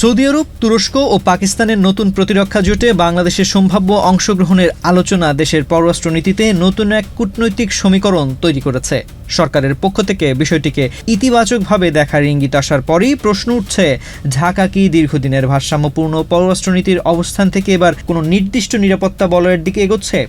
Saudi Arab, তুরস্ক ও পাকিস্তানের নতুন প্রতিরক্ষা জোটে বাংলাদেশের সম্ভাব্য অংশগ্রহণের আলোচনা দেশের পররাষ্ট্রনীতিতে নতুন এক কূটনৈতিক সমীকরণ তৈরি করেছে। সরকারের পক্ষ থেকে বিষয়টিকে ইতিবাচকভাবে দেখার ইঙ্গিত আসার পরই প্রশ্ন উঠছে, ঢাকা কি দীর্ঘদিনের ভারসাম্যপূর্ণ পররাষ্ট্রনীতির অবস্থান থেকে এবার কোনো নির্দিষ্ট নিরাপত্তা বলয়ের দিকে এগোচ্ছে?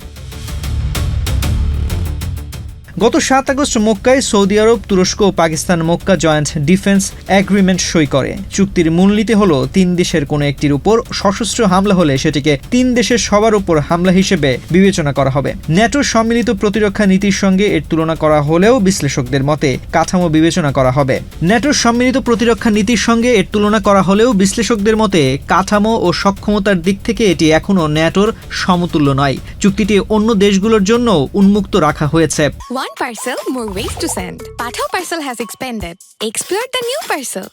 গত 7 আগস্ট মক্কায় সৌদি আরব, তুরস্ক ও Pakistan Mecca joint defence agreement সই করে। চুক্তির মূলনীতি হলো 3 দেশের কোনো একটির উপর সশস্ত্র হামলা হলে সেটিকে 3 দেশের সবার উপর হামলা হিসেবে বিবেচনা করা হবে। ন্যাটোর সম্মিলিত প্রতিরক্ষা নীতির সঙ্গে এর তুলনা করা হলেও বিশ্লেষকদের মতে কাঠামো বিবেচনা করা হবে। ন্যাটোর সম্মিলিত প্রতিরক্ষা নীতির সঙ্গে এর তুলনা করা হলেও বিশ্লেষকদের মতে কাঠামো ও সক্ষমতার দিক থেকে এটি এখনও ন্যাটোর সমতুল্য নয়। চুক্তিটি অন্য দেশগুলোর জন্য উন্মুক্ত রাখা হয়েছে। One parcel, more ways to send. Pathao parcel has expanded. Explore the new parcel.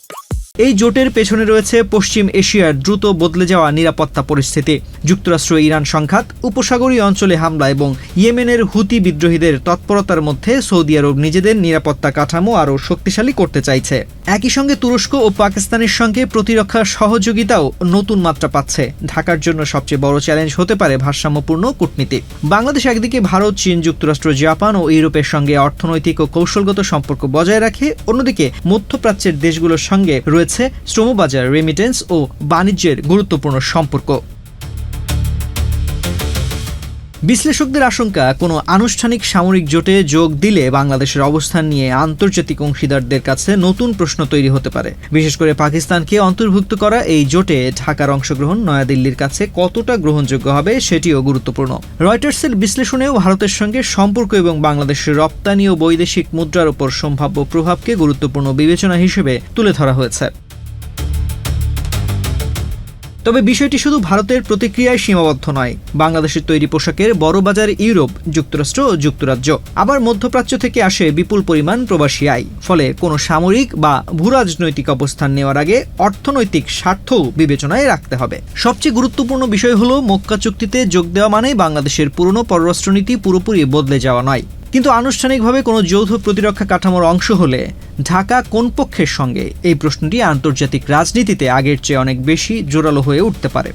এই জোটের পেছনে রয়েছে পশ্চিম এশিয়ার দ্রুত বদলে যাওয়া নিরাপত্তা পরিস্থিতি, যুক্তরাষ্ট্র ইরান সংঘাত, উপসাগরীয় অঞ্চলে হামলা এবং ইয়েমেনের হুতি বিদ্রোহীদের তৎপরতার মধ্যে সৌদি আরব নিজেদের নিরাপত্তা কাঠামো আরও শক্তিশালী করতে চাইছে। একই সঙ্গে তুরস্ক ও পাকিস্তানের সঙ্গে প্রতিরক্ষা সহযোগিতাও নতুন মাত্রা পাচ্ছে। ঢাকার জন্য সবচেয়ে বড় চ্যালেঞ্জ হতে পারে ভারসাম্যপূর্ণ কূটনীতি। বাংলাদেশ একদিকে ভারত, চীন, যুক্তরাষ্ট্র, জাপান ও ইউরোপের সঙ্গে অর্থনৈতিক ও কৌশলগত সম্পর্ক বজায় রাখে, অন্যদিকে মধ্যপ্রাচ্যের দেশগুলোর সঙ্গে রয়েছে শ্রমবাজার, রেমিটেন্স ও বাণিজ্যের গুরুত্বপূর্ণ সম্পর্ক। বিশ্লেষকদের আশঙ্কা, কোনো আনুষ্ঠানিক সামরিক জোটে যোগ দিলে বাংলাদেশের অবস্থান নিয়ে আন্তর্জাতিক অংশীদারদের কাছে নতুন প্রশ্ন তৈরি হতে পারে। বিশেষ করে পাকিস্তানকে অন্তর্ভুক্ত করা এই জোটে ঢাকার অংশগ্রহণ নয়াদিল্লির কাছে কতটা গ্রহণযোগ্য হবে সেটিও গুরুত্বপূর্ণ। রয়টার্সের বিশ্লেষণেও ভারতের সঙ্গে সম্পর্ক এবং বাংলাদেশের রপ্তানি ও বৈদেশিক মুদ্রার উপর সম্ভাব্য প্রভাবকে গুরুত্বপূর্ণ বিবেচনা হিসেবে তুলে ধরা হয়েছে। তবে বিষয়টি শুধু ভারতের প্রতিক্রিয়ায় সীমাবদ্ধ নয়। বাংলাদেশের তৈরি পোশাকের বড় বাজার ইউরোপ, যুক্তরাষ্ট্র ও যুক্তরাজ্য, আবার মধ্যপ্রাচ্য থেকে আসে বিপুল পরিমাণ প্রবাসী আয়। ফলে কোনো সামরিক বা ভূরাজনৈতিক অবস্থান নেওয়ার আগে অর্থনৈতিক স্বার্থও বিবেচনায় রাখতে হবে। সবচেয়ে গুরুত্বপূর্ণ বিষয় হলো, মক্কা চুক্তিতে যোগ দেওয়া মানে বাংলাদেশের পুরনো পররাষ্ট্রনীতি পুরোপুরি বদলে যাওয়া নয়। কিন্তু আনুষ্ঠানিকভাবে কোনো যৌথ প্রতিরক্ষা কাঠামোর অংশ হলে ঢাকা কোন পক্ষের সঙ্গে, এই প্রশ্নটি আন্তর্জাতিক রাজনীতিতে আগের চেয়ে অনেক বেশি জোরালো হয়ে উঠতে পারে।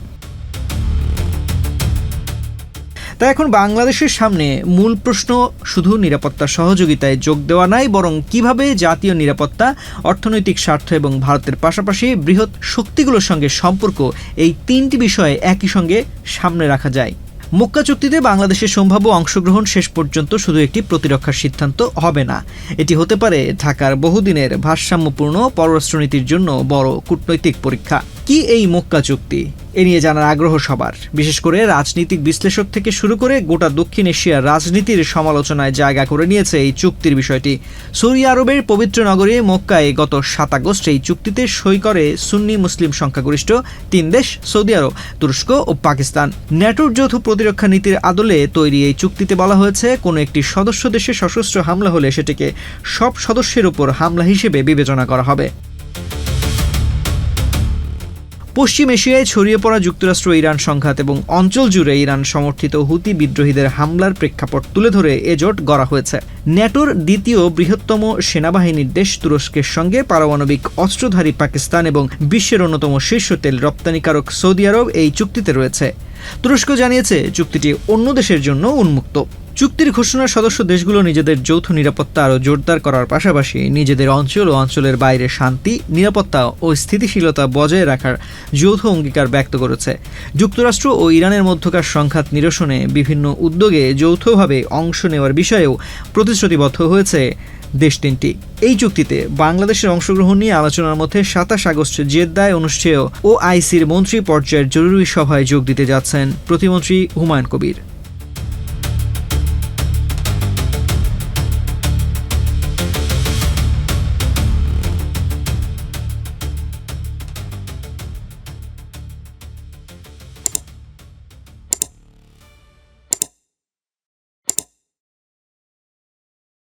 তাই এখন বাংলাদেশের সামনে মূল প্রশ্ন শুধু নিরাপত্তা সহযোগিতায় যোগ দেওয়া নয়, বরং কিভাবে জাতীয় নিরাপত্তা, অর্থনৈতিক স্বার্থ এবং ভারতের পাশাপাশি বৃহৎ শক্তিগুলোর সঙ্গে সম্পর্ক, এই 3টি বিষয়ে একই সঙ্গে সামনে রাখা যায়। মক্কা চুক্তিতে বাংলাদেশের সম্ভাব্য অংশগ্রহণ শেষ পর্যন্ত শুধু একটি প্রতিরক্ষার সিদ্ধান্ত হবে না, এটি হতে পারে ঢাকার বহুদিনের ভারসাম্যপূর্ণ পররাষ্ট্রনীতির জন্য বড় কূটনৈতিক পরীক্ষা। কি এই মক্কা চুক্তি? এ নিয়ে জানার আগ্রহ সবার, বিশেষ করে রাজনীতিক বিশ্লেষক থেকে শুরু করে গোটা দক্ষিণ এশিয়ার রাজনীতির সমালোচনায় জায়গা করে নিয়েছে এই চুক্তির বিষয়টি। সৌদি আরবের পবিত্র নগরী মক্কায় গত 7 আগস্ট এই চুক্তিতে সই করে সুন্নি মুসলিম সংখ্যাগরিষ্ঠ 3 দেশ, সৌদি আরব, তুরস্ক ও পাকিস্তান। ন্যাটোর যৌথ প্রতিরক্ষা নীতির আদলে তৈরি এই চুক্তিতে বলা হয়েছে, কোনো একটি সদস্য দেশে সশস্ত্র হামলা হলে সেটিকে সব সদস্যের উপর হামলা হিসেবে বিবেচনা করা হবে। পশ্চিম এশিয়ায় ছড়িয়ে পড়া যুক্তরাষ্ট্র ইরান সংঘাত এবং অঞ্চল জুড়ে ইরান সমর্থিত হুতি বিদ্রোহীদের হামলার প্রেক্ষাপট তুলে ধরে এ জোট গড়া হয়েছে। ন্যাটোর দ্বিতীয় বৃহত্তম সেনাবাহিনীর দেশ তুরস্কের সঙ্গে পারমাণবিক অস্ত্রধারী পাকিস্তান এবং বিশ্বের অন্যতম শীর্ষ তেল রপ্তানিকারক সৌদি আরব এই চুক্তিতে রয়েছে। তুরস্ক জানিয়েছে চুক্তিটি অন্য দেশের জন্য উন্মুক্ত। চুক্তির ঘোষণার সদস্য দেশগুলো নিজেদের যৌথ নিরাপত্তা আরও জোরদার করার পাশাপাশি নিজেদের অঞ্চল ও অঞ্চলের বাইরে শান্তি, নিরাপত্তা ও স্থিতিশীলতা বজায় রাখার যৌথ অঙ্গীকার ব্যক্ত করেছে। যুক্তরাষ্ট্র ও ইরানের মধ্যকার সংঘাত নিরসনে বিভিন্ন উদ্যোগে যৌথভাবে অংশ নেওয়ার বিষয়েও প্রতিশ্রুতিবদ্ধ হয়েছে দেশ 3টি। এই চুক্তিতে বাংলাদেশের অংশগ্রহণ নিয়ে আলোচনার মধ্যে 27 আগস্ট জেদ্দায় অনুষ্ঠেয় OICর মন্ত্রী পর্যায়ের জরুরি সভায় যোগ দিতে যাচ্ছেন প্রতিমন্ত্রী হুমায়ুন কবির।